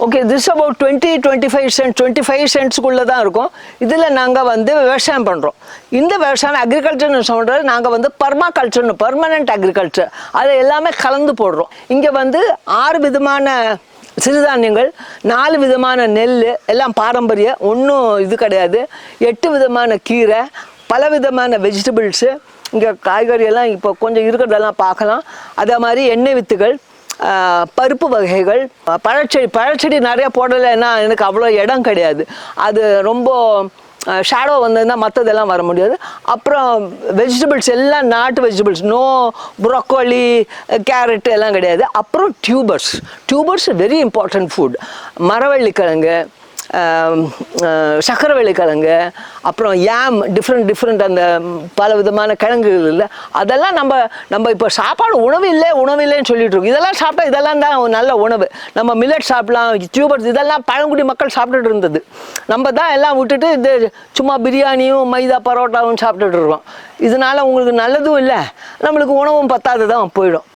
Okay, this about 20-25 send 25 சென்ட்ஸ்க்குள்ளே தான் இருக்கும். இதில் நாங்கள் வந்து விவசாயம் பண்ணுறோம். இந்த விவசாயம் அக்ரிகல்ச்சர்னு சொல்கிறது நாங்கள் வந்து பர்மாகல்ச்சர்னு பர்மனெண்ட் அக்ரிகல்ச்சர் அதை எல்லாமே கலந்து போடுறோம். இங்கே வந்து 6 விதமான சிறுதானியங்கள், 4 விதமான நெல், எல்லாம் பாரம்பரிய, ஒன்றும் இது கிடையாது. 8 விதமான கீரை, பல விதமான வெஜிடபிள்ஸு, இங்கே காய்கறியெல்லாம் இப்போ கொஞ்சம் இருக்கிறதெல்லாம் பார்க்கலாம். அதே மாதிரி எண்ணெய் வித்துகள், பருப்பு வகைகள், பழச்செடி நிறையா போடலைன்னா எனக்கு அவ்வளோ இடம் கிடையாது. அது ரொம்ப ஷேடோ வந்ததுன்னா மற்றதெல்லாம் வர முடியாது. அப்புறம் வெஜிடபிள்ஸ் எல்லாம் நாட்டு வெஜிடபிள்ஸ், நோ ப்ரோக்கோலி, கேரட் எல்லாம் கிடையாது. அப்புறம் டியூபர்ஸ் வெரி இம்பார்ட்டன்ட் ஃபுட். மரவள்ளிக்கிழங்கு, சக்கரவள்ளிக்கிழங்கு, அப்புறம் யாம், டிஃப்ரெண்ட் அந்த பல விதமான கிழங்குகள் இல்லை. அதெல்லாம் நம்ம இப்போ சாப்பாடு உணவு இல்லைன்னு சொல்லிட்டு இருக்கோம். இதெல்லாம் சாப்பிட்டா இதெல்லாம் தான் நல்ல உணவு. நம்ம மில்லட் சாப்பிடலாம், டியூபர்ஸ் இதெல்லாம் பழங்குடி மக்கள் சாப்பிட்டுட்டு இருந்தது. நம்ம தான் எல்லாம் விட்டுட்டு இது சும்மா பிரியாணியும் மைதா பரோட்டாவும் சாப்பிட்டுட்டு இருக்கோம். இதனால உங்களுக்கு நல்லதும் இல்லை, நம்மளுக்கு உணவும் பத்தாது தான் போயிடும்.